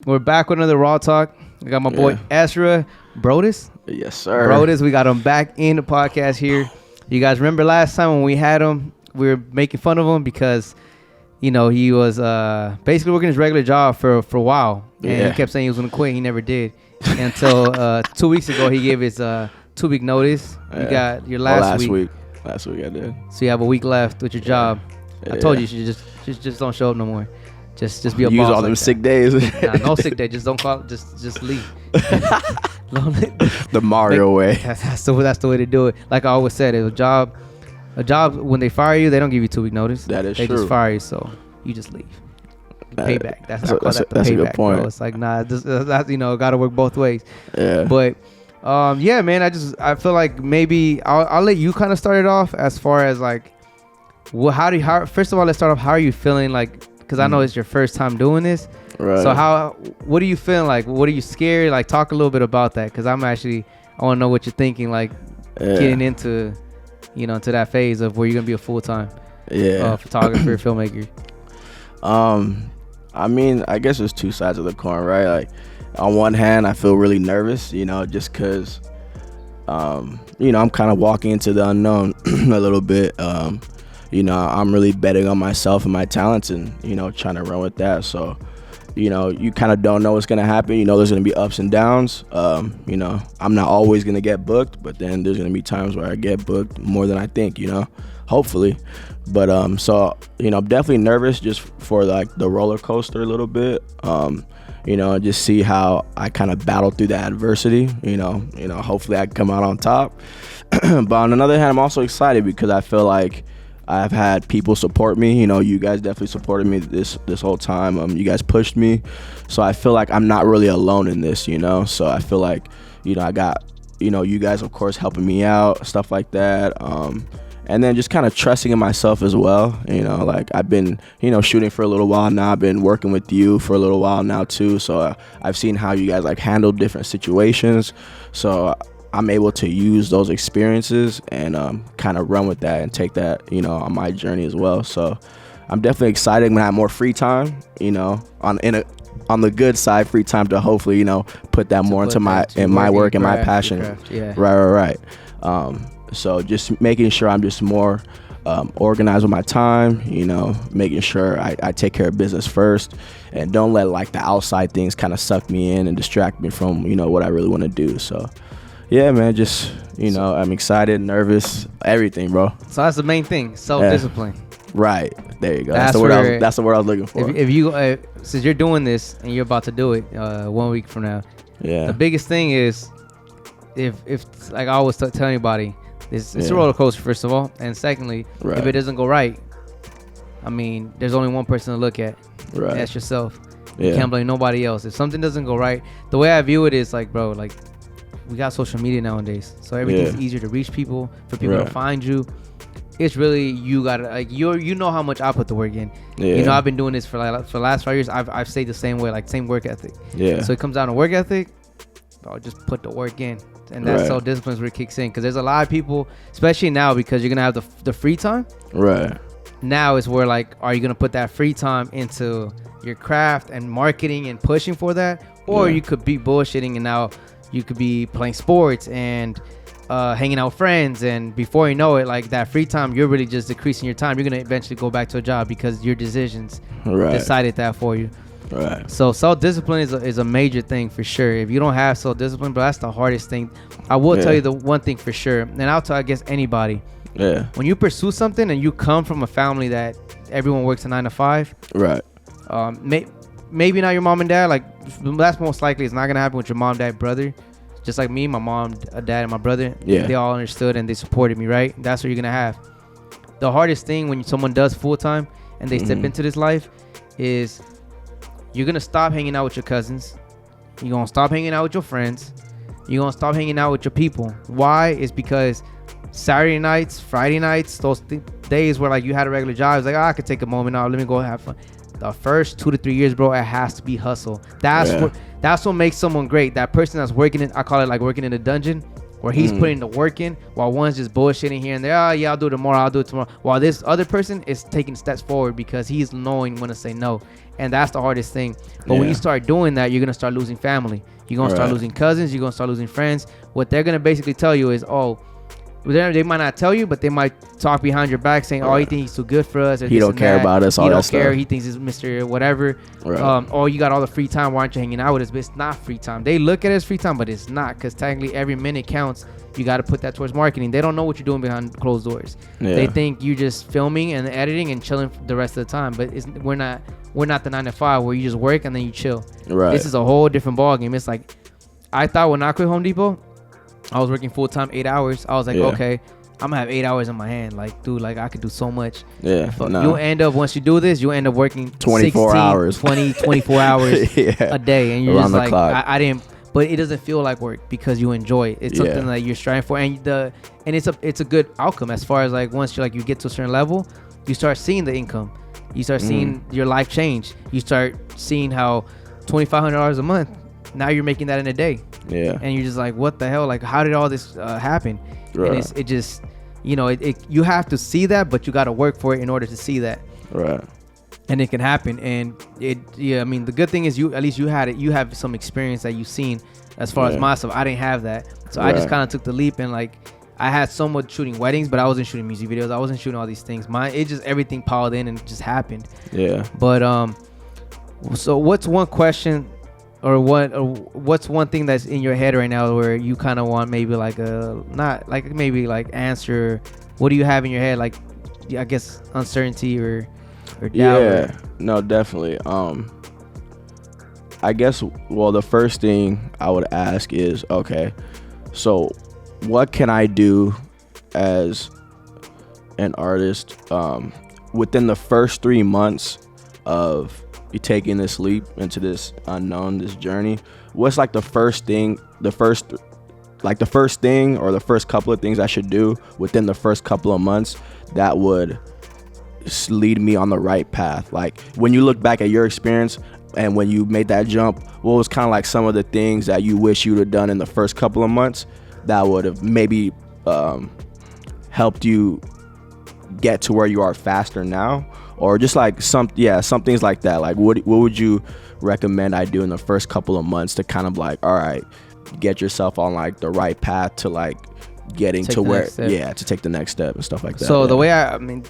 We're back with another Raw Talk. I got my boy Ezra Brodus. Yes, sir. Brodus, we got him back in the podcast here. You guys remember last time when we had him, we were making fun of him because, you know, he was basically working his regular job for a while. And he kept saying he was going to quit. He never did. Until 2 weeks ago, he gave his 2-week notice. You got your last week. Last week I did. So you have a week left with your job. I told you should just don't show up no more. Just be a boss. Use all them sick days. No sick day. Just don't call. Just leave. The Mario way. That's the way to do it. Like I always said, a job when they fire you, they don't give you 2-week notice. They true. They just fire you, so you just leave. Payback. That's a good point. Bro. It's like that's got to work both ways. Yeah. But man, I feel like maybe I'll let you kind of start it off as far as like, how first of all, let's start off. How are you feeling like? Because I know it's your first time doing this. Right. So what are you feeling like? What are you scared? Like, talk a little bit about that. Because I want to know what you're thinking, like getting into, into that phase of where you're going to be a full-time photographer, filmmaker. I mean, I guess there's two sides of the coin, right? Like, on one hand, I feel really nervous, just because, I'm kind of walking into the unknown a little bit. I'm really betting on myself and my talents and, trying to run with that. So, you kind of don't know what's going to happen. There's going to be ups and downs. I'm not always going to get booked, but then there's going to be times where I get booked more than I think, hopefully. But, I'm definitely nervous just for like the roller coaster a little bit. And just see how I kind of battle through the adversity, hopefully I can come out on top. But on another hand, I'm also excited because I feel like I've had people support me. You guys definitely supported me this whole time. You guys pushed me. So I feel like I'm not really alone in this, So I feel like, I got, you guys, of course, helping me out, stuff like that. And then just kind of trusting in myself as well. Like I've been, shooting for a little while now. I've been working with you for a little while now too. So I've seen how you guys like handle different situations. So I'm able to use those experiences and kind of run with that and take that, on my journey as well. So I'm definitely excited when I have more free time, on the good side, free time to hopefully, put that more into my work and my passion. Yeah. Right. So just making sure I'm just more organized with my time, making sure I take care of business first and don't let like the outside things kind of suck me in and distract me from, what I really want to do. So yeah, man, just, I'm excited, nervous, everything, bro. So that's the main thing, self-discipline. Right. There you go. That's the word I was looking for. If you, since you're doing this and you're about to do it 1 week from now, the biggest thing is if like I always tell anybody, it's a roller coaster, first of all. And secondly, if it doesn't go right, I mean, there's only one person to look at. Right. That's yourself. You can't blame nobody else. If something doesn't go right, the way I view it is like, bro, like, we got social media nowadays, so everything's easier to reach people, for people to find you. It's really, you gotta, like, you know how much I put the work in. I've been doing this for the last 5 years. I've stayed the same way, like same work ethic. So it comes down to work ethic, bro, just put the work in, and that's self-discipline is where it kicks in. Because there's a lot of people, especially now, because you're gonna have the free time. Right. Now is where, like, are you gonna put that free time into your craft and marketing and pushing for that, or you could be bullshitting and now you could be playing sports and hanging out with friends, and before you know it, like that free time, you're really just decreasing your time. You're gonna eventually go back to a job because your decisions decided that for you. Right. So self-discipline is a major thing for sure. If you don't have self-discipline, bro, that's the hardest thing. I will tell you the one thing for sure, and I'll tell, I guess, anybody. Yeah. When you pursue something and you come from a family that everyone works a 9 to 5. Right. Maybe not your mom and dad. Like, that's most likely it's not gonna happen with your mom, dad, brother. Just like me, my mom, dad, and my brother. Yeah. They all understood and they supported me, right? That's what you're gonna have. The hardest thing when someone does full time and they step into this life is you're gonna stop hanging out with your cousins. You're gonna stop hanging out with your friends. You're gonna stop hanging out with your people. Why? Is because Saturday nights, Friday nights, those days where like you had a regular job, it's like, I could take a moment out, let me go have fun. The first 2 to 3 years, bro, it has to be hustle. That's what makes someone great. That person that's working in, I call it like working in a dungeon. where he's putting the work in, while one's just bullshitting here and there. Oh yeah, I'll do it tomorrow. While this other person is taking steps forward because he's knowing when to say no, and that's the hardest thing. But when you start doing that, you're gonna start losing family. You're gonna start losing cousins. You're gonna start losing friends. What they're gonna basically tell you is, oh, they might not tell you, but they might talk behind your back saying, oh, he thinks he's too good for us. Or he don't care about us. He don't care. He thinks he's Mr. whatever. Oh, you got all the free time. Why aren't you hanging out with us? But it's not free time. They look at it as free time, but it's not, because technically every minute counts. You got to put that towards marketing. They don't know what you're doing behind closed doors. They think you're just filming and editing and chilling the rest of the time. But we're not the 9 to 5 where you just work and then you chill. This is a whole different ballgame. It's like, I thought when I quit Home Depot, I was working full time 8 hours. I was like, okay, I'm gonna have 8 hours in my hand. Like, dude, like I could do so much. You'll end up, once you do this, you'll end up working 24 hours, 24 hours a day, and you're around just like, I didn't. But it doesn't feel like work because you enjoy it. It's something that you're striving for, and it's a good outcome as far as like once you get to a certain level, you start seeing the income, you start seeing your life change. You start seeing how $2,500 a month, now you're making that in a day. And you're just like, what the hell? Like, how did all this happen? And it just, you have to see that, but you got to work for it in order to see that. And it can happen. And I mean, the good thing is at least you had it. You have some experience that you've seen. As far as myself, I didn't have that. So I just kind of took the leap, and like, I had somewhat shooting weddings, but I wasn't shooting music videos. I wasn't shooting all these things. Everything piled in and it just happened. But, so what's one question or what's one thing that's in your head right now where you kind of want maybe like answer? What do you have in your head? Like, I guess uncertainty or doubt? No, definitely. I guess, well, the first thing I would ask is, okay, so what can I do as an artist within the first 3 months of you taking this leap into this unknown, this journey? What's like the first thing or the first couple of things I should do within the first couple of months that would lead me on the right path? Like, when you look back at your experience and when you made that jump, what was kind of like some of the things that you wish you'd have done in the first couple of months that would have maybe helped you get to where you are faster now? Or just like some things like that. Like, what would you recommend I do in the first couple of months to kind of like, all right, get yourself on like the right path to like getting to where, to take the next step and stuff like that. So the way I mean,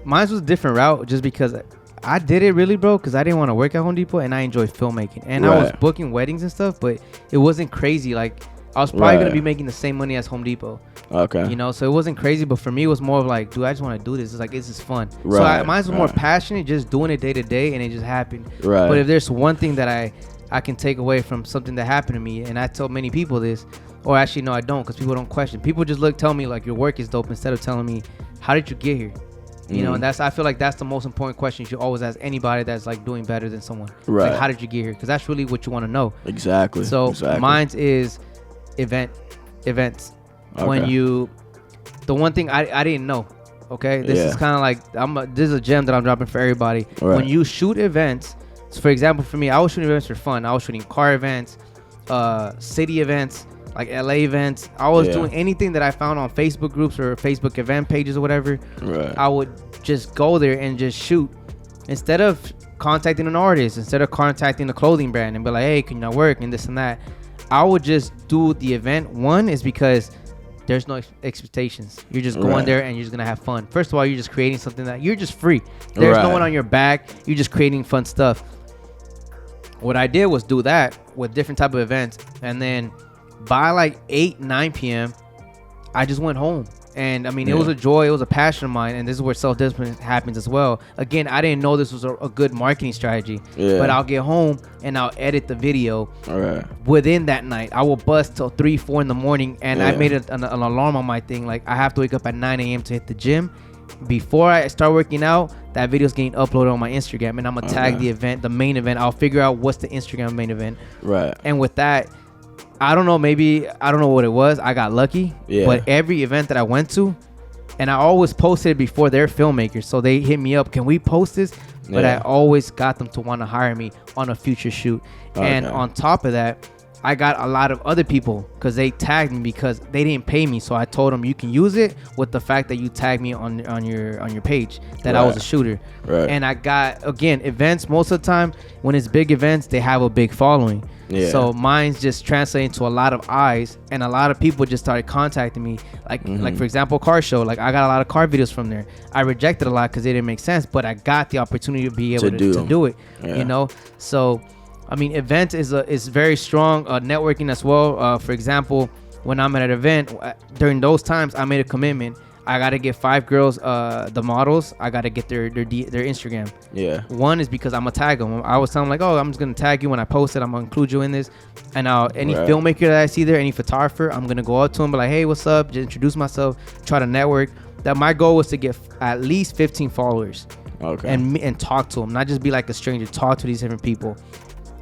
mine was a different route just because I did it really, bro, because I didn't want to work at Home Depot and I enjoy filmmaking. And I was booking weddings and stuff, but it wasn't crazy. Like, I was probably going to be making the same money as Home Depot. Okay. So it wasn't crazy, but for me, it was more of like, dude, I just want to do this. It's like, this is fun. So mine was more passionate, just doing it day to day, and it just happened. But if there's one thing that I can take away from something that happened to me, and I tell many people this, or actually, no, I don't, because people don't question. People just tell me, like, your work is dope, instead of telling me, how did you get here? And I feel like that's the most important question you should always ask anybody that's like doing better than someone. Like, how did you get here? Because that's really what you want to know. Exactly. So mine is events. Okay. When the one thing I didn't know. Okay, this is kind of like this is a gem that I'm dropping for everybody. When you shoot events, so for example, for me, I was shooting events for fun. I was shooting car events, city events, like LA events. I was doing anything that I found on Facebook groups or Facebook event pages or whatever. I would just go there and just shoot, instead of contacting an artist, instead of contacting a clothing brand and be like, hey, can you work and this and that. I would just do the event. One is because there's no expectations. You're just going there and you're just gonna have fun. First of all, you're just creating something that you're just free. There's no one on your back. You're just creating fun stuff. What I did was do that with different type of events, and then by like 8-9 p.m. I just went home. And I mean, it was a joy, it was a passion of mine, and this is where self-discipline happens as well. Again, I didn't know this was a good marketing strategy, but I'll get home and I'll edit the video within that night. I will bust till 3-4 in the morning, and I made an alarm on my thing. Like, I have to wake up at 9 a.m. to hit the gym. Before I start working out, that video's getting uploaded on my Instagram, and I'm gonna tag the event, the main event. I'll figure out what's the Instagram main event. And with that, I don't know, maybe, I don't know what it was. I got lucky. But every event that I went to, and I always posted before they're filmmakers, so they hit me up, can we post this? But I always got them to want to hire me on a future shoot. And on top of that, I got a lot of other people because they tagged me because they didn't pay me. So I told them you can use it with the fact that you tagged me on your page that I was a shooter. Right. And I got, again, events. Most of the time when it's big events, they have a big following. Yeah. So mine's just translating to a lot of eyes, and a lot of people just started contacting me. Like for example, car show. Like I got a lot of car videos from there. I rejected a lot because it didn't make sense, but I got the opportunity to be able to do it. Yeah. You know, so I mean, event is very strong. Networking as well. For example, when I'm at an event, during those times, I made a commitment. I gotta get 5 girls, the models. I gotta get their Instagram. Yeah. One is because I'm gonna tag them. I was telling them like, oh, I'm just gonna tag you when I post it. I'm gonna include you in this. And any filmmaker that I see there, any photographer, I'm gonna go up to them, be like, hey, what's up? Just introduce myself, try to network. That my goal was to get at least 15 followers. Okay. And talk to them, not just be like a stranger. Talk to these different people,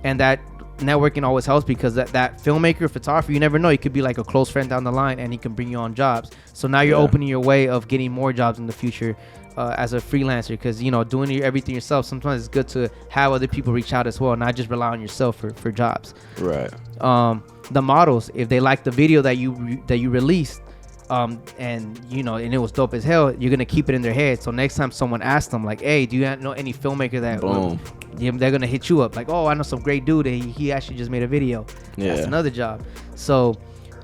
and that networking always helps because that filmmaker, photographer, you never know, he could be like a close friend down the line and he can bring you on jobs. So now you're opening your way of getting more jobs in the future as a freelancer, because you know, doing everything yourself, sometimes it's good to have other people reach out as well, not just rely on yourself for jobs. Right. The models, if they like the video that you released, and you know, and it was dope as hell, you're gonna keep it in their head. So next time someone asks them like, hey, do you know any filmmaker that they're gonna hit you up like, oh, I know some great dude, he actually just made a video. That's another job. So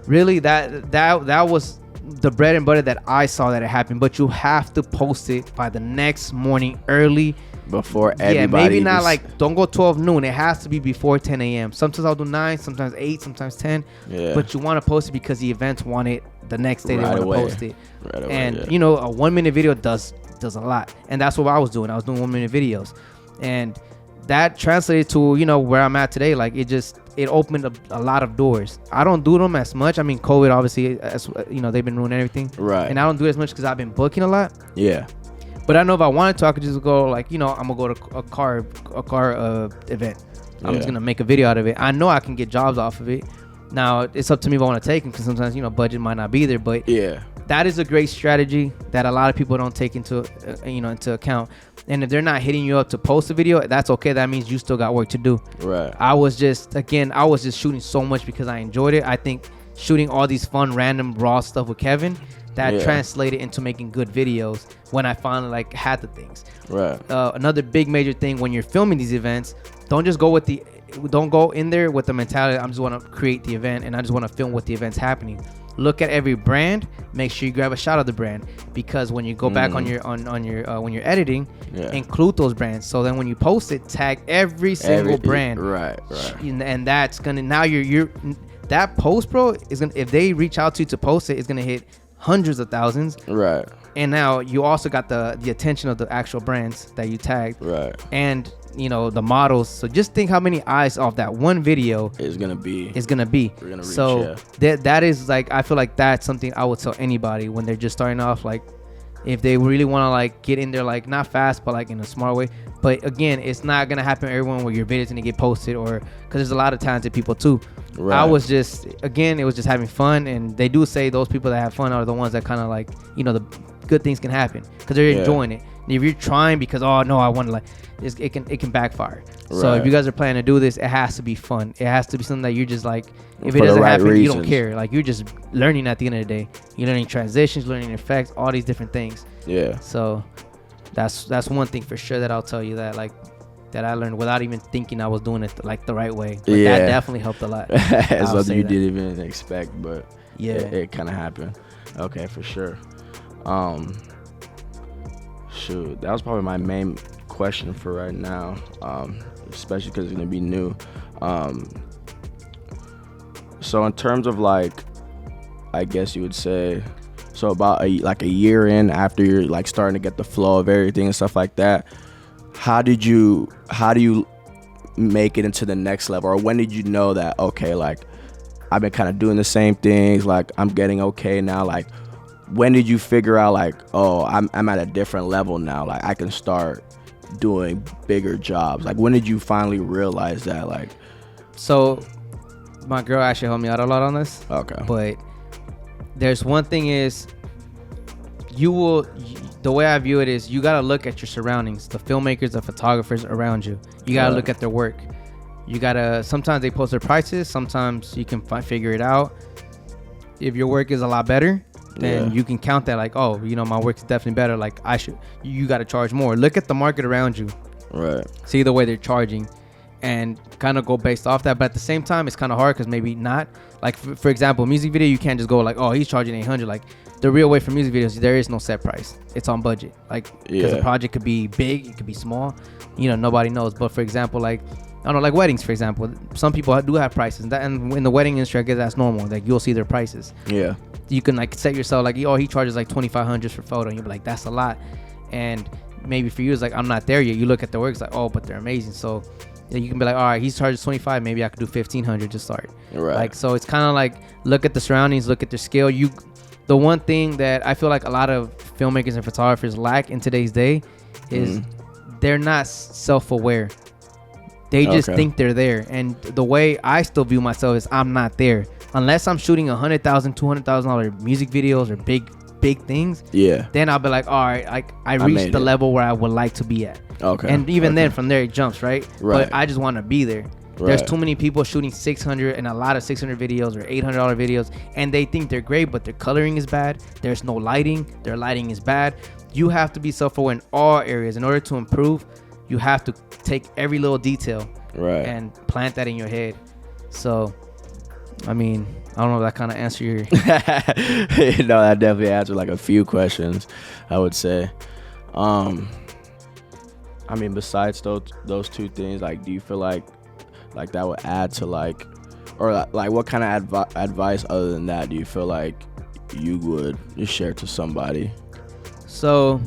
really that was the bread and butter that I saw that it happened. But you have to post it by the next morning early, before everybody. Yeah, maybe not like, don't go 12 noon. It has to be before 10 a.m. Sometimes I'll do 9, sometimes 8, sometimes 10. Yeah. But you want to post it because the events want it the next day. They want to post it. Right away, and you know, a 1-minute video does a lot. And that's what I was doing. I was doing 1-minute videos. And that translated to, you know, where I'm at today. Like it opened a lot of doors. I don't do them as much. I mean, COVID obviously, as you know, they've been ruining everything. Right. And I don't do it as much because I've been booking a lot. Yeah. But I know if I wanted to, I could just go like, you know, I'm gonna go to a car event. I'm just gonna make a video out of it. I know I can get jobs off of it. Now it's up to me if I want to take them, because sometimes, you know, budget might not be there. But that is a great strategy that a lot of people don't take into account. And if they're not hitting you up to post a video, that's okay. That means you still got work to do. Right. I was just shooting so much because I enjoyed it. I think shooting all these fun, random, raw stuff with Kevin, that translated into making good videos when I finally like had the things. Right. Another big major thing when you're filming these events, don't go in there with the mentality, I'm just want to create the event and I just want to film what the event's happening. Look at every brand. Make sure you grab a shot of the brand, because when you go back on your when you're editing, include those brands. So then when you post it, tag every single brand. Right. And that's gonna, now you're that post, bro, is gonna, if they reach out to you to post it, it's gonna hit hundreds of thousands. Right. And now you also got the attention of the actual brands that you tagged. Right. And you know, the models. So just think how many eyes off that one video is gonna be. Reach, so that is like, I feel like that's something I would tell anybody when they're just starting off. Like, if they really want to like get in there, like not fast, but like in a smart way. But again, it's not gonna happen everyone where your video's gonna get posted, or because there's a lot of talented people too. Right. I was just, again, it was just having fun, and they do say those people that have fun are the ones that kind of like, you know, the good things can happen because they're enjoying it. And if you're trying because, oh no, I want to, like, it can backfire. Right. So if you guys are planning to do this, it has to be fun. It has to be something that you're just like, if it doesn't happen, reasons. You don't care. Like, you're just learning at the end of the day. You're learning transitions, learning effects, all these different things. Yeah. So that's one thing for sure that I'll tell you that, like, that I learned without even thinking I was doing it like the right way. But that definitely helped a lot. Something you didn't even expect, but it kind of happened. Okay, for sure. Shoot, that was probably my main question for right now, especially because it's gonna be new. So in terms of, like, I guess you would say, so about a year in, after you're like starting to get the flow of everything and stuff like that, how do you make it into the next level, or when did you know that, okay, like, I've been kind of doing the same things, like I'm getting okay now? Like, when did you figure out, like, oh, I'm at a different level now, like I can start doing bigger jobs? Like, when did you finally realize that? Like, so my girl actually helped me out a lot on this. Okay. But there's one thing is, the way I view it is, you got to look at your surroundings, the filmmakers, the photographers around you. You got to look at their work. You gotta, sometimes they post their prices, sometimes you can figure it out. If your work is a lot better, then you can count that like, oh, you know, my work is definitely better, like you gotta charge more. Look at the market around you, right? See the way they're charging and kind of go based off that. But at the same time, it's kind of hard because maybe not, like for example, music video, you can't just go like, oh, he's charging 800. Like the real way for music videos, there is no set price. It's on budget, like because the project could be big, it could be small, you know, nobody knows. But for example, like I don't know, like weddings, for example, some people do have prices, and in the wedding industry, I guess that's normal. Like you'll see their prices. Yeah. You can like set yourself like, oh, he charges like 2,500 for photo, and you'll be like, that's a lot. And maybe for you, it's like, I'm not there yet. You look at the works like, oh, but they're amazing. So you can be like, all right, he's charges 25. Maybe I could do 1,500 to start. Right. Like, so it's kind of like, look at the surroundings, look at their scale. The one thing that I feel like a lot of filmmakers and photographers lack in today's day is they're not self-aware. They just think they're there. And the way I still view myself is I'm not there. Unless I'm shooting $100,000, $200,000 music videos or big things. Yeah. Then I'll be like, all right, like I reached the level where I would like to be at. Okay. And even then from there it jumps, right? But I just want to be there. Right. There's too many people shooting 600 and a lot of 600 videos or $800 videos, and they think they're great, but their coloring is bad. There's no lighting. Their lighting is bad. You have to be self-aware in all areas. In order to improve, you have to take every little detail and plant that in your head. So, I mean, I don't know if that kind of answer your... No, that definitely answered like a few questions, I would say. I mean, besides those two things, like, do you feel like that would add to like, or like what kind of advice other than that do you feel like you would just share to somebody? So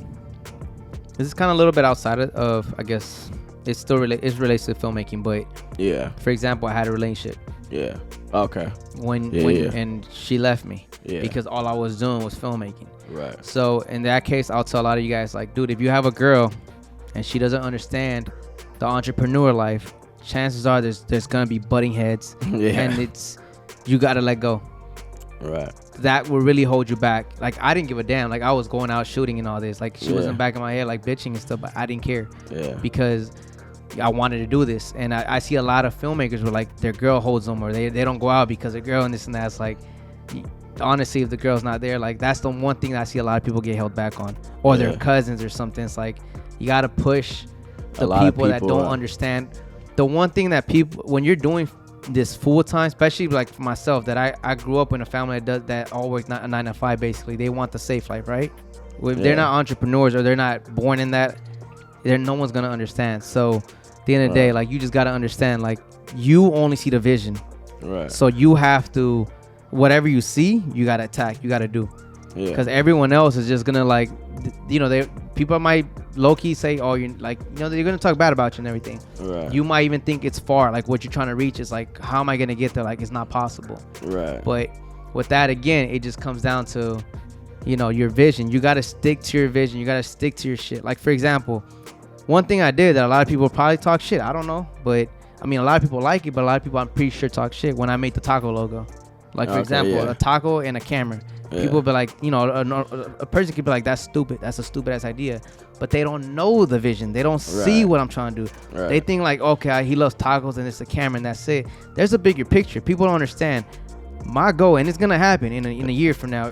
this is kind of a little bit outside of I guess it's still relates to filmmaking, but yeah, for example, I had a relationship. Yeah. Okay. When and she left me because all I was doing was filmmaking. Right. So in that case, I'll tell a lot of you guys, like, dude, if you have a girl and she doesn't understand the entrepreneur life, chances are there's gonna be butting heads, and you gotta let go. Right. That will really hold you back. Like, I didn't give a damn. Like, I was going out shooting and all this. Like, she was in the back of my head, like bitching and stuff, but I didn't care. Yeah. Because I wanted to do this, and I see a lot of filmmakers where like their girl holds them, or they don't go out because their girl and this and that. It's like, honestly, if the girl's not there, like that's the one thing that I see a lot of people get held back on, or their cousins or something. It's like you gotta push the people that don't understand. The one thing that people, when you're doing this full time, especially like for myself, that I grew up in a family that does that, all work not a 9 to 5 basically. They want the safe life, right? If they're not entrepreneurs or they're not born in that, then no one's gonna understand. So at the end of the day, like, you just gotta understand, like, you only see the vision, right? So you have to, whatever you see, you gotta attack, you gotta do. Because everyone else is just gonna, like, you know, people might low-key say, oh, you're like, you know, they're gonna talk bad about you and everything. Right. You might even think it's far, like what you're trying to reach is like, how am I gonna get there? Like, it's not possible. Right. But with that, again, it just comes down to, you know, your vision. You gotta stick to your vision. You gotta stick to your shit. Like, for example, one thing I did that a lot of people probably talk shit, I don't know, but I mean, a lot of people like it, but a lot of people, I'm pretty sure, talk shit when I made the taco logo. Like, for example, a taco and a camera. People be like, you know, a person could be like, that's stupid. That's a stupid ass idea. But they don't know the vision. They don't see what I'm trying to do. Right. They think like, okay, he loves tacos and it's a camera and that's it. There's a bigger picture. People don't understand my goal, and it's gonna happen in a year from now,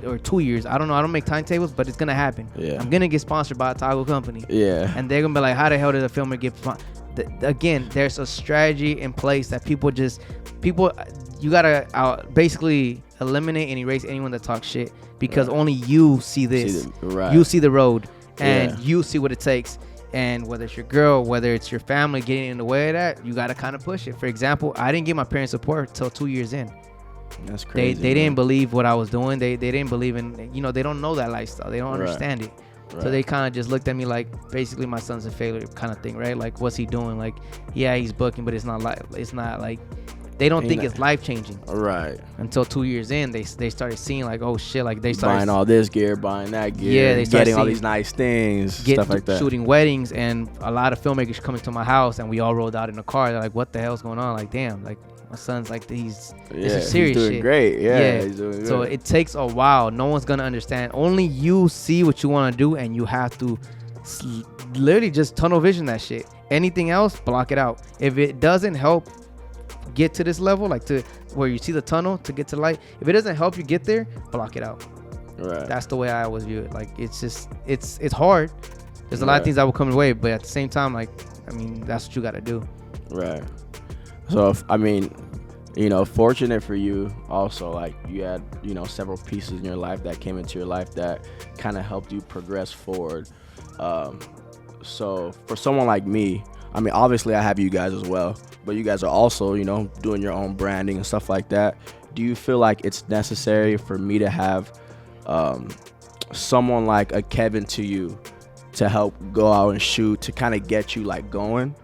or 2 years. I don't know. I don't make timetables, but it's gonna happen. I'm gonna get sponsored by a taco company. And they're gonna be like, how the hell did a filmer get sponsored? Again, there's a strategy in place that people you gotta basically eliminate and erase anyone that talks shit, because only you see this. You see the road, and you see what it takes. And whether it's your girl, whether it's your family getting in the way of that, you gotta kind of push it. For example, I didn't get my parents' support until 2 years in. That's crazy. They didn't believe what I was doing. They didn't believe in, you know, they don't know that lifestyle. They don't understand it. So they kind of just looked at me like, basically, my son's a failure kind of thing, right? Like, what's he doing? Like, yeah, he's booking, but it's not like they don't think it's life changing. Right. Until 2 years in, they started seeing like, oh shit, like they started buying all this gear, buying that gear, they started getting all these nice things, stuff like that. Shooting weddings, and a lot of filmmakers coming to my house, and we all rolled out in the car. They're like, what the hell's going on? Like, damn, like my son's like, this is serious he's doing shit. Great. He's doing great. So it takes a while. No one's gonna understand. Only you see what you want to do, and you have to literally just tunnel vision that shit. Anything else, block it out. If it doesn't help get to this level, like to where you see the tunnel to get to light, if it doesn't help you get there, block it out. Right. That's the way I always view it. Like, it's just, it's hard. There's a lot of things that will come your way, but at the same time, like, I mean, that's what you got to do. Right. So, fortunate for you also, like, you had, several pieces in your life that came into your life that kind of helped you progress forward. So for someone like me, I mean, obviously I have you guys as well, but you guys are also, doing your own branding and stuff like that. Do you feel like it's necessary for me to have someone like a Kevin to you to help go out and shoot, to kind of get you like going?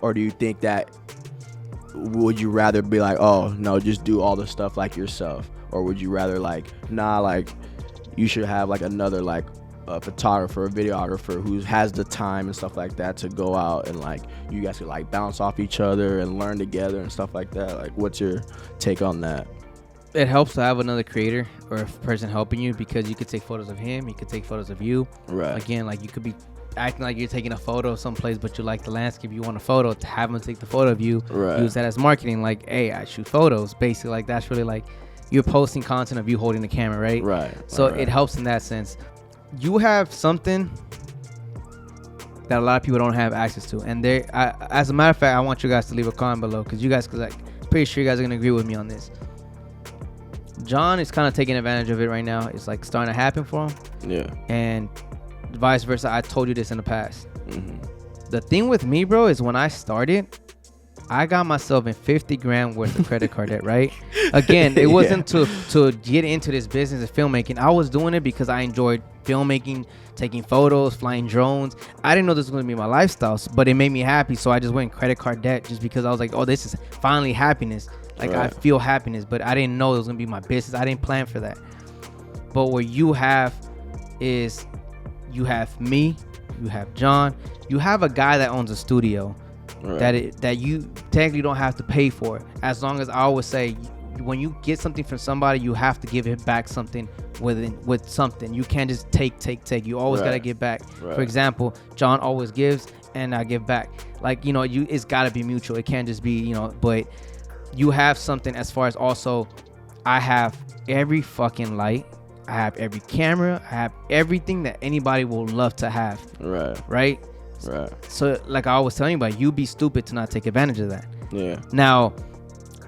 Or do you think that, would you rather be like, oh no, just do all the stuff like yourself? Or would you rather like, nah, like you should have like another like a photographer, a videographer who has the time and stuff like that to go out and like you guys could like bounce off each other and learn together and stuff like that? Like, what's your take on that? It helps to have another creator or a person helping you, because you could take photos of him, you could take photos of you. Right. Again, like you could be acting like you're taking a photo of someplace, but you like the landscape, you want a photo, to have them take the photo of you. Right. Use that as marketing, like, hey, I shoot photos. Basically, like, that's really like you're posting content of you holding the camera, right? Right. So right. It helps in that sense. You have something that a lot of people don't have access to, and as a matter of fact, I want you guys to leave a comment below, because you guys, pretty sure you guys are gonna agree with me on this. John is kind of taking advantage of it right now. It's like starting to happen for him. Yeah. And vice versa. I told you this in the past. Mm-hmm. The thing with me, bro, is when I started, I got myself in 50 grand worth of credit card debt, right? Again, it wasn't to get into this business of filmmaking. I was doing it because I enjoyed filmmaking, taking photos, flying drones. I didn't know this was going to be my lifestyle, but it made me happy. So I just went in credit card debt just because I was like, oh, this is finally happiness. Like, right. I feel happiness, but I didn't know it was going to be my business. I didn't plan for that. But what you have is, you have me, you have John, you have a guy that owns a studio. Right. that you technically don't have to pay for. As long as I always say, when you get something from somebody, you have to give it back something with something. You can't just take. You always got to give back. Right. For example, John always gives and I give back. Like, it's got to be mutual. It can't just be, but you have something as far as also, I have every fucking light. I have every camera. I have everything that anybody will love to have. Right. Right. So, like I always tell anybody, you'd be stupid to not take advantage of that. Yeah. Now,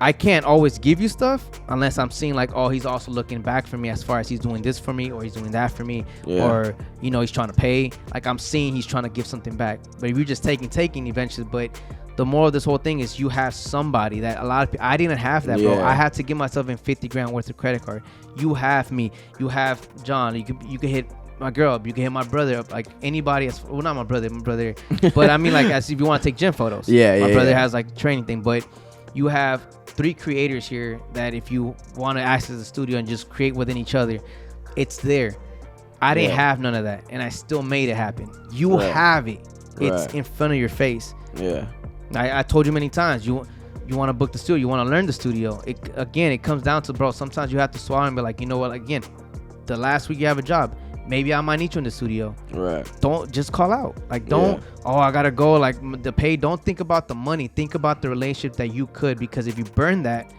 I can't always give you stuff unless I'm seeing like, oh, he's also looking back for me as far as he's doing this for me, or he's doing that for me, or he's trying to pay. Like, I'm seeing he's trying to give something back. But if you're just taking eventually, but the moral of this whole thing is you have somebody that a lot of people, I didn't have that, bro. I had to give myself in 50 grand worth of credit card. You have me. You have John. You can hit my girl up, you can hit my brother up, like anybody not my brother, but I mean, like, as if you want to take gym photos. My brother has like training thing, but you have 3 creators here that if you want to access the studio and just create within each other, it's there. I didn't have none of that, and I still made it happen. You have it. It's in front of your face. I told you many times, you want to book the studio, you want to learn the studio. It comes down to, bro, sometimes you have to swallow and be like, you know what, again, the last week you have a job, maybe I might need you in the studio. Right. Don't just call out. Like, don't, I gotta go. Like, the pay. Don't think about the money. Think about the relationship that you could, because if you burn that,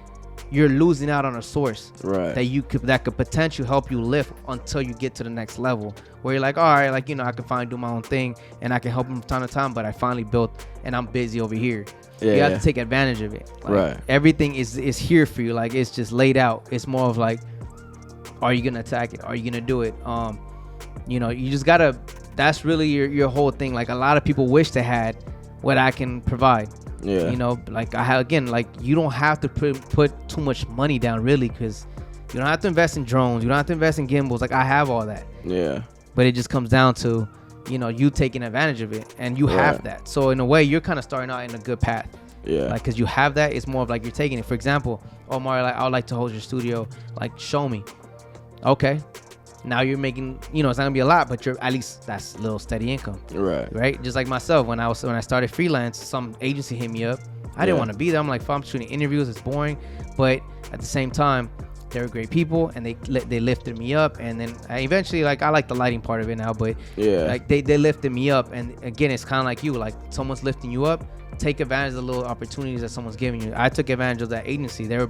you're losing out on a source that could potentially help you lift until you get to the next level, where you're like, all right, like, I can finally do my own thing and I can help them from time to time, but I finally built and I'm busy over here. You have to take advantage of it. Like, everything is here for you. Like, it's just laid out. It's more of like, are you gonna attack it? Are you gonna do it? You just gotta, that's really your whole thing. Like, a lot of people wish they had what I can provide. Like I have, again, like, you don't have to put too much money down, really, because you don't have to invest in drones, you don't have to invest in gimbals. Like, I have all that. But it just comes down to, you taking advantage of it, and you have that. So in a way, you're kind of starting out in a good path. Like, because you have that, it's more of like you're taking it. For example, Omar, like, I would like to hold your studio. Like, show me. Okay. Now you're making, it's not gonna be a lot, but at least that's a little steady income. Right. Just like myself, when I started freelance, some agency hit me up. I didn't want to be there. I'm like, I'm shooting interviews. It's boring. But at the same time, they were great people, and they lifted me up. And then I eventually, like, I like the lighting part of it now, but like they lifted me up. And again, it's kind of like you, like someone's lifting you up. Take advantage of the little opportunities that someone's giving you. I took advantage of that agency. They were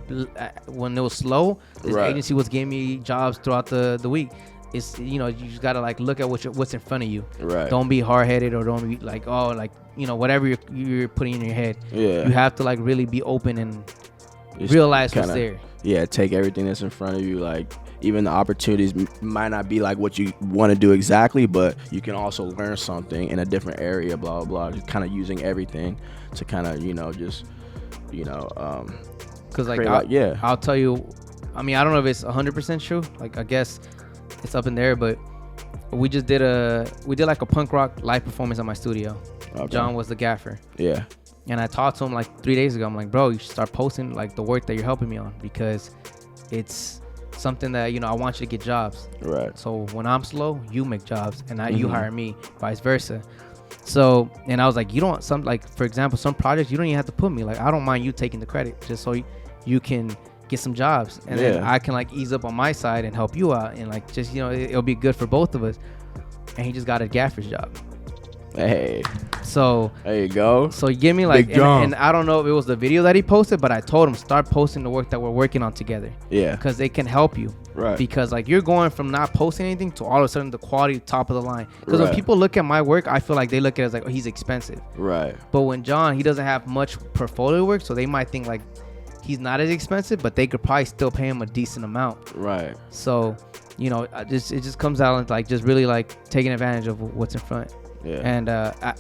when it was slow. This agency was giving me jobs throughout the week. It's, you know, you just gotta like look at what's in front of you. Right. Don't be hard-headed, or don't be like, oh, like, you know, whatever you're putting in your head. Yeah. You have to like really be open and just realize what's there. Yeah, take everything that's in front of you. Like, even the opportunities might not be like what you want to do exactly, but you can also learn something in a different area. Blah blah blah. Just kind of using everything to kind of, you know, just, you know, because like I'll tell you. I mean, I don't know if it's 100% true. Like, I guess it's up in there, but we did like a punk rock live performance at my studio. Okay. John was the gaffer. Yeah. And I talked to him like 3 days ago. I'm like, bro, you should start posting like the work that you're helping me on, because it's something that, you know, I want you to get jobs. Right. So when I'm slow, you make jobs, and you hire me, vice versa. So, and I was like, you don't, some, like, for example, some projects you don't even have to put me. Like, I don't mind you taking the credit, just so you can get some jobs, and then I can like ease up on my side and help you out, and like, just, you know, it'll be good for both of us. And he just got a gaffer's job. Hey, so there you go. So give me like, and I don't know if it was the video that he posted, but I told him, start posting the work that we're working on together. Yeah, because it can help you. Right. Because like, you're going from not posting anything to all of a sudden the quality top of the line. Because when people look at my work, I feel like they look at it as like, oh, he's expensive. Right. But when John, he doesn't have much portfolio work, so they might think like he's not as expensive, but they could probably still pay him a decent amount. Right. So, you know, it just comes out like just really like taking advantage of what's in front. Yeah. And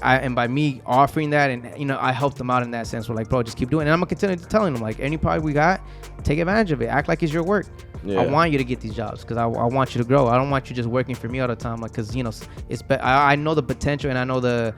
and by me offering that, and, you know, I helped them out in that sense. We're like, bro, just keep doing it. And I'm gonna continue telling them, like, any project we got, take advantage of it. Act like it's your work. Yeah. I want you to get these jobs, because I want you to grow. I don't want you just working for me all the time, like, because, you know, I know the potential, and I know the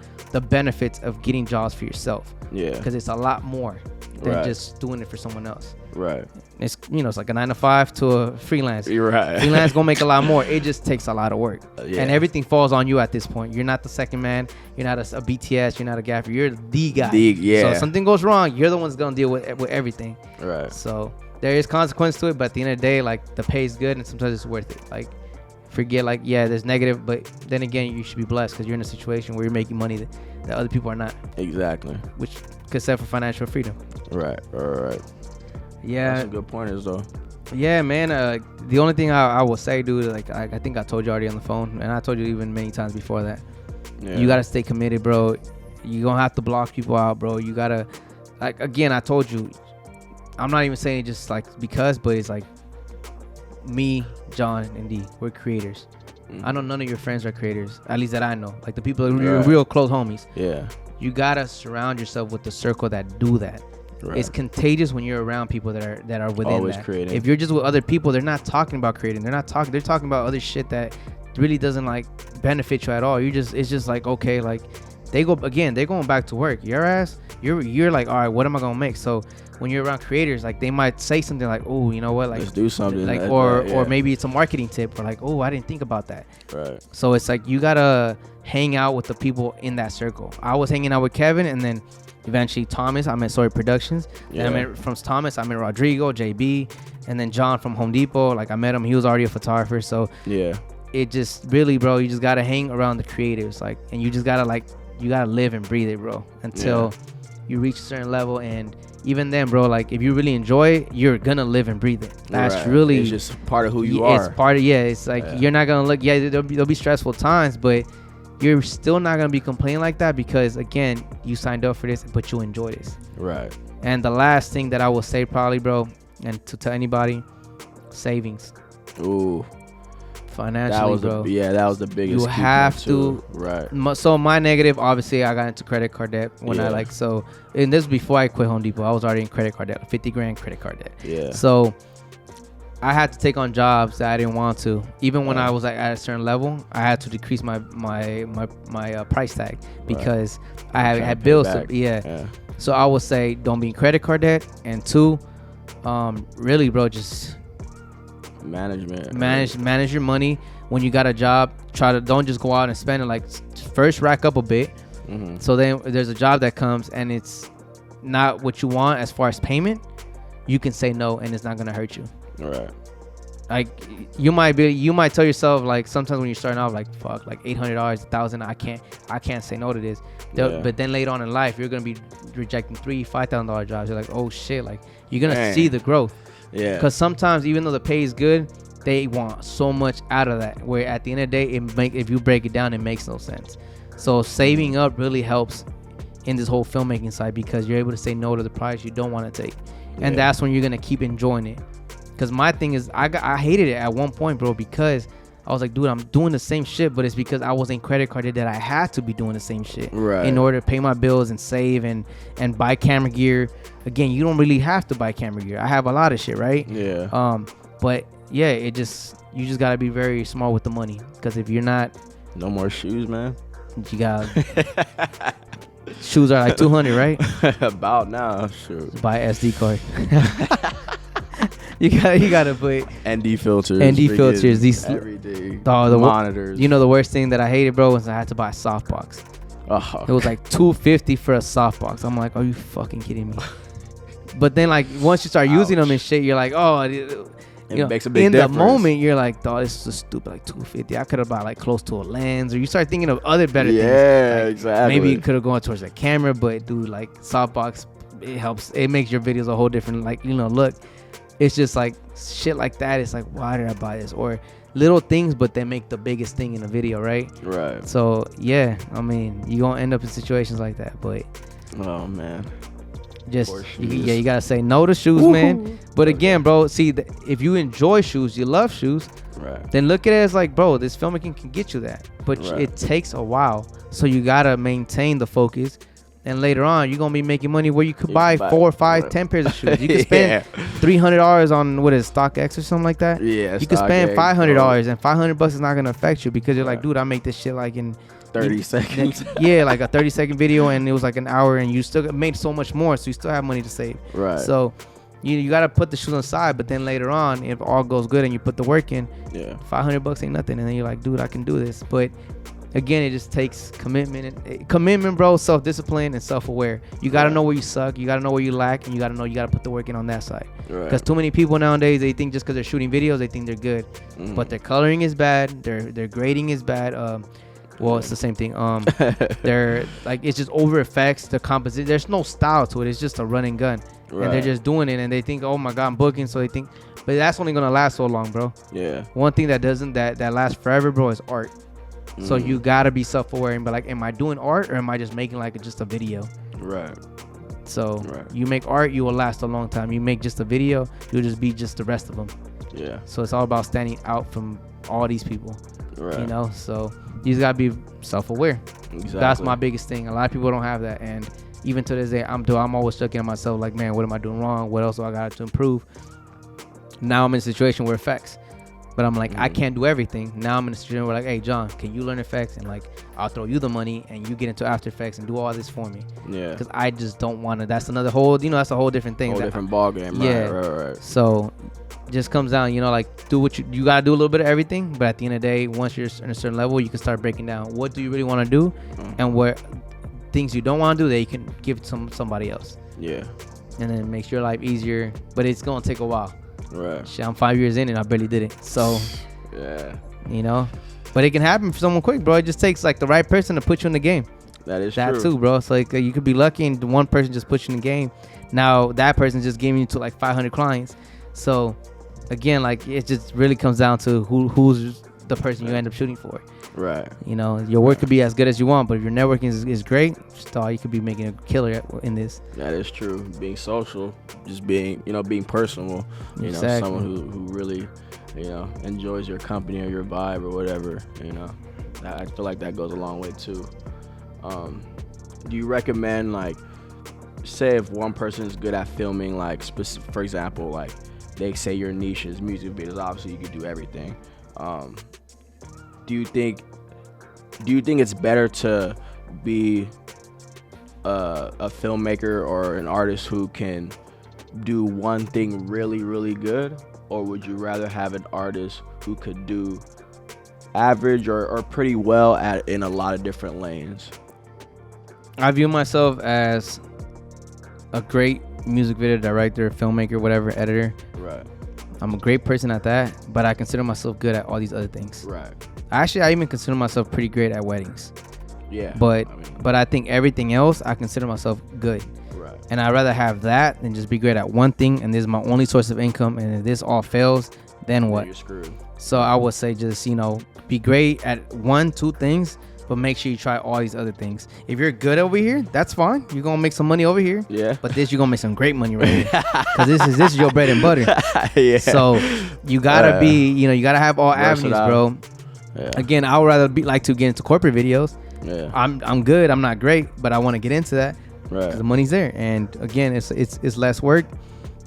benefits of getting jobs for yourself. Yeah. Because it's a lot more than just doing it for someone else. Right. It's, you know, it's like a 9 to 5 to a freelance. You're right. Freelance gonna make a lot more. It just takes a lot of work. And everything falls on you at this point. You're not the second man. You're not a BTS. You're not a gaffer. You're the guy. So if something goes wrong, you're the one's gonna deal with everything. Right. So there is consequence to it, but at the end of the day, like, the pay is good, and sometimes it's worth it. Like, forget, like, yeah, there's negative, but then again, you should be blessed, because you're in a situation where you're making money that other people are not. Exactly. Which could set for financial freedom. Right. Yeah. That's some good pointers, though. Yeah, man. The only thing I will say, dude, like, I think I told you already on the phone, and I told you even many times before that. Yeah. You gotta stay committed, bro. You gonna have to block people out, bro. You gotta, like, again, I told you, I'm not even saying just like because, but it's like me, John, and D, we're creators. I know none of your friends are creators, at least that I know. Like, the people that are real close homies. Yeah. You gotta surround yourself with the circle that do that. Right. It's contagious when you're around people that are within always that. Creating. If you're just with other people, they're not talking about creating. They're talking about other shit that really doesn't like benefit you at all. It's just like, okay, like, they're going back to work. Your ass, you're like, all right, what am I gonna make? So when you're around creators, like, they might say something like, oh, you know what, like, let's do something, like, or maybe it's a marketing tip, or like, oh, I didn't think about that. Right. So it's like, you gotta hang out with the people in that circle. I was hanging out with Kevin, and then eventually Thomas, I met Sawyer Productions. Yeah. And I met from Thomas, I met Rodrigo, JB, and then John from Home Depot. Like, I met him, he was already a photographer. So yeah, it just really, bro, you just gotta hang around the creatives, like, and you just gotta, like, you gotta live and breathe it, bro, until you reach a certain level. And even then, bro, like, if you really enjoy it, you're gonna live and breathe it. That's really, it's just part of who you are. It's part of, it's like, you're not gonna look, there'll be stressful times, but you're still not gonna be complaining like that, because, again, you signed up for this, but you enjoy this. Right. And the last thing that I will say, probably, bro, and to tell anybody, savings. Ooh. Financially, bro. That was the biggest. You have to. Right. So my negative, obviously, I got into credit card debt when and this was before I quit Home Depot. I was already in credit card debt, $50,000 credit card debt. Yeah. So I had to take on jobs that I didn't want to. Even when I was at a certain level, I had to decrease my price tag, because I had bills. So I would say, don't be in credit card debt, and 2, really, bro, just manage your money. When you got a job, don't just go out and spend it. Like, first rack up a bit. So then if there's a job that comes and it's not what you want as far as payment, you can say no, and it's not gonna hurt you. Right. like you might tell yourself like sometimes when you're starting off like fuck like $800 $1,000 I can't say no to this. But then later on in life you're gonna be rejecting $3,000-$5,000 jobs. You're like, oh shit, like you're gonna see the growth. Yeah, because sometimes even though the pay is good, they want so much out of that where at the end of the day if you break it down it makes no sense. So saving up really helps in this whole filmmaking side because you're able to say no to the price you don't want to take. And that's when you're gonna keep enjoying it. Because my thing is, I hated it at one point, bro, because I was like, dude, I'm doing the same shit, but it's because I wasn't credit carded that I had to be doing the same shit in order to pay my bills and save and buy camera gear. Again, you don't really have to buy camera gear. I have a lot of shit, right? Yeah. But yeah, you just gotta be very smart with the money. Because if you're not, no more shoes, man. You got shoes are like $200, right? About now, sure. Buy SD card. You gotta put ND filters. These everything. The monitors. You know the worst thing that I hated, bro, was I had to buy a softbox. Oh. It was like $250 for a softbox. I'm like, are you fucking kidding me? But then like once you start using them and shit, you're like, oh, it makes a big difference. The moment you're like, oh, this is stupid, like $250. I could have bought like close to a lens, or you start thinking of other better things. Yeah, like, exactly. Maybe you could have gone towards the camera, but dude, like softbox, it helps. It makes your videos a whole different like look. It's just like shit like that. It's like, why did I buy this? Or little things, but they make the biggest thing in the video, right? Right. So yeah, I mean, you gonna end up in situations like that, but oh man, just you gotta say no to shoes, man. But again, bro, see, if you enjoy shoes, you love shoes, right? Then look at it as like, bro, this filmmaking can get you that, but it takes a while, so you gotta maintain the focus. And later on, you're going to be making money where you could buy 4, 5, 10 pairs of shoes. You could spend $300 on, what is StockX or something like that? Yeah, you could spend $500, and $500 is not going to affect you because you're like, dude, I make this shit like in 30 seconds. Yeah, like a 30-second video, and it was like an hour, and you still made so much more, so you still have money to save. Right. So you got to put the shoes aside, but then later on, if all goes good and you put the work in, $500 ain't nothing, and then you're like, dude, I can do this. But again, it just takes commitment, bro, self-discipline, and self-aware. You got to know where you suck. You got to know where you lack, and you got to know you got to put the work in on that side. Because too many people nowadays, they think just because they're shooting videos, they think they're good. But their coloring is bad. Their grading is bad. Well, it's the same thing. They're like, it's just over effects. The composition, there's no style to it. It's just a run and gun. And they're just doing it, and they think, oh my God, I'm booking. So they think, but that's only going to last so long, bro. Yeah. One thing that lasts forever, bro, is art. So you gotta be self-aware and be like, am I doing art or am I just making like just a video? Right. So you make art, you will last a long time. You make just a video, you'll just be just the rest of them. Yeah. So it's all about standing out from all these people. Right. You know, so you just gotta be self-aware. Exactly. That's my biggest thing. A lot of people don't have that, and even to this day, I'm always looking at myself like, man, what am I doing wrong? What else do I got to improve? Now I'm in a situation where effects. But I'm like, I can't do everything. Now I'm in a situation where like, hey, John, can you learn effects? And like, I'll throw you the money and you get into After Effects and do all this for me. Yeah. Because I just don't want to. That's another whole, that's a whole different thing. Whole different ball game. Yeah. Right. So just comes down, like, do what you got to do a little bit of everything. But at the end of the day, once you're in a certain level, you can start breaking down what do you really want to do and what things you don't want to do that you can give to somebody else. Yeah. And then it makes your life easier. But it's going to take a while. Right. Shit, I'm 5 years in and I barely did it. So, yeah, but it can happen for someone quick, bro. It just takes like the right person to put you in the game. That is true. That too, bro. It's like you could be lucky and one person just puts you in the game. Now that person just gave you to like 500 clients. So again, like it just really comes down to who's the person you end up shooting for. Right. Your work could be as good as you want, but if your networking is great, you could be making a killer in this. That is true. Being social, just being, being personal. Exactly. Someone who really, enjoys your company or your vibe or whatever. I feel like that goes a long way too. Do you recommend, like, say if one person is good at filming, like, for example, like they say your niche is music videos, obviously you could do everything. Do you think it's better to be a filmmaker or an artist who can do one thing really, really good, or would you rather have an artist who could do average or pretty well in a lot of different lanes? I view myself as a great music video director, filmmaker, whatever, editor. Right. I'm a great person at that, but I consider myself good at all these other things. Right. Actually, I even consider myself pretty great at weddings. Yeah. But I think everything else, I consider myself good. Right. And I'd rather have that than just be great at one thing, and this is my only source of income, and if this all fails, then what? You're screwed. So I would say just, be great at 1-2 things, but make sure you try all these other things. If you're good over here, that's fine. You're going to make some money over here. Yeah. But you're going to make some great money right here. Because this is your bread and butter. Yeah. So you got to you got to have all avenues, bro. Yeah. Again, I would rather like to get into corporate videos. Yeah. I'm good. I'm not great, but I want to get into that. Right. The money's there. And again, it's less work.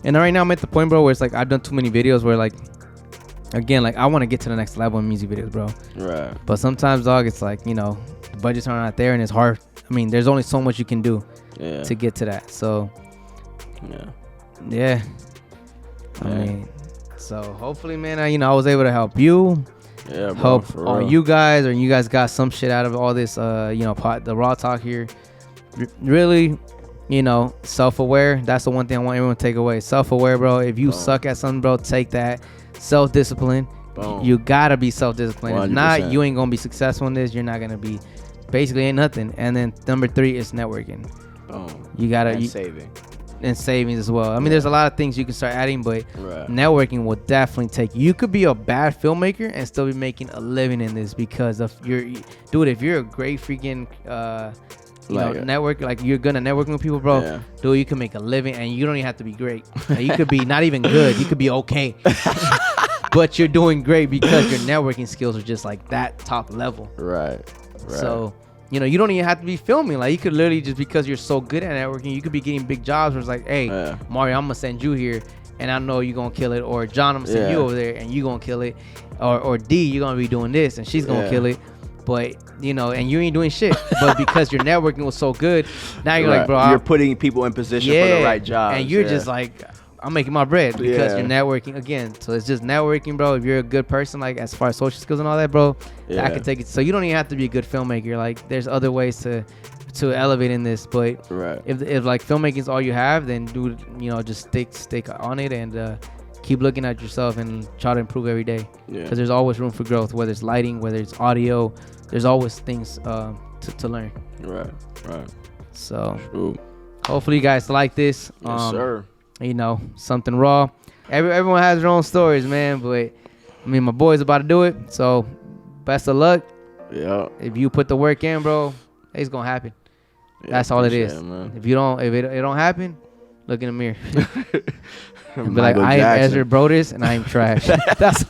And right now I'm at the point, bro, where it's like I've done too many videos where like, again, like I want to get to the next level in music videos, bro. Right. But sometimes, dog, it's like, the budgets are not there and it's hard. I mean, there's only so much you can do to get to that. So, yeah. I mean, so hopefully, man, I was able to help you. Yeah, bro, help all you guys, or you guys got some shit out of all this, the raw talk here. Really, self-aware. That's the one thing I want everyone to take away. Self-aware, bro. If you suck at something, bro, take that. Self-discipline. You gotta be self-disciplined. 100%. If not, you ain't gonna be successful in this. You're not gonna be, basically ain't nothing. And then number 3 is networking. You gotta saving. And savings as well. I mean, there's a lot of things you can start adding, but networking will definitely take you. You could be a bad filmmaker and still be making a living in this because of if you're a great freaking network, like you're gonna network with people, bro. Dude, you can make a living, and you don't even have to be great. Like, you could be not even good. You could be okay, but you're doing great because your networking skills are just like that top level. Right. So. You don't even have to be filming. Like, you could literally, just because you're so good at networking, you could be getting big jobs where it's like, hey, Mario, I'm going to send you here, and I know you're going to kill it. Or John, I'm going to send you over there, and you're going to kill it. Or D, you're going to be doing this, and she's going to kill it. But, and you ain't doing shit. But because your networking was so good, now you're like, bro. You're putting people in position for the right job. And you're just like, I'm making my bread because you're networking again. So it's just networking, bro. If you're a good person, like as far as social skills and all that, bro, I can take it. So you don't even have to be a good filmmaker. Like, there's other ways to elevate in this. But if like filmmaking is all you have, then just stick on it and keep looking at yourself and try to improve every day. Because there's always room for growth, whether it's lighting, whether it's audio. There's always things to learn. Right. So hopefully you guys like this. Yes, sir. Something raw. Everyone has their own stories, man. But I mean, my boy's about to do it. So best of luck. Yeah. If you put the work in, bro, it's gonna happen. That's all it is. Man. If it don't happen, look in the mirror. And be like, I am Ezra Brodus and I am trash. That's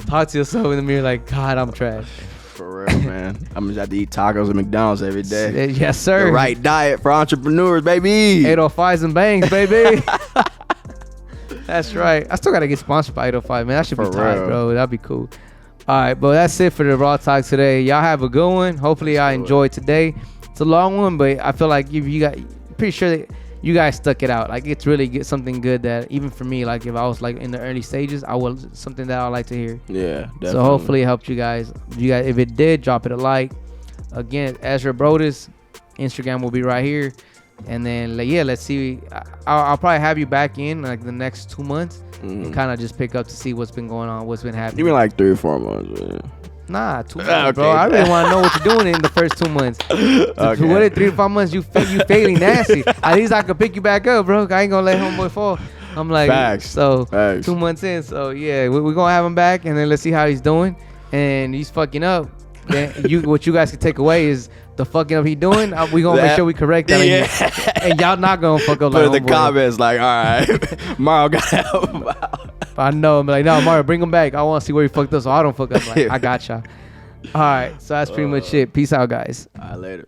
talk to yourself in the mirror like, God, I'm trash. For real, man. I'm just have to eat tacos at McDonald's every day. Yes, sir. The right diet for entrepreneurs, baby. 805s and bangs, baby. That's right. I still gotta get sponsored by 805, man. That should be tight, bro. That'd be cool. All right, but that's it for the Raw Talk today. Y'all have a good one. Hopefully, I enjoyed today. It's a long one, but I feel like you got pretty sure that you guys stuck it out. Like, it's really something good that even for me, like if I was like in the early stages, something that I would like to hear. Yeah, definitely. So hopefully it helped you guys. If it did, drop it a like. Again, Ezra Brodus, Instagram will be right here. And then let's see. I'll probably have you back in like the next 2 months and kind of just pick up to see what's been going on, what's been happening. Give me like 3 or 4 months, man. Nah, 2 months, bro. I really want to know what you're doing in the first 2 months. What if 3 to 5 months you failing nasty? At least I could pick you back up, bro. I ain't gonna let homeboy fall. I'm like, Facts. 2 months in. So yeah, we're gonna have him back, and then let's see how he's doing. And he's fucking up. Then what you guys can take away is the fucking up he doing. We gonna make sure we correct that. And y'all not gonna fuck up. Put in the comments like, all right, Mario gotta help him out. I know. I'm like, no, Mario, bring him back. I want to see where he fucked up, so I don't fuck up. Like, I got y'all. All right, so that's pretty much it. Peace out, guys. All right, later.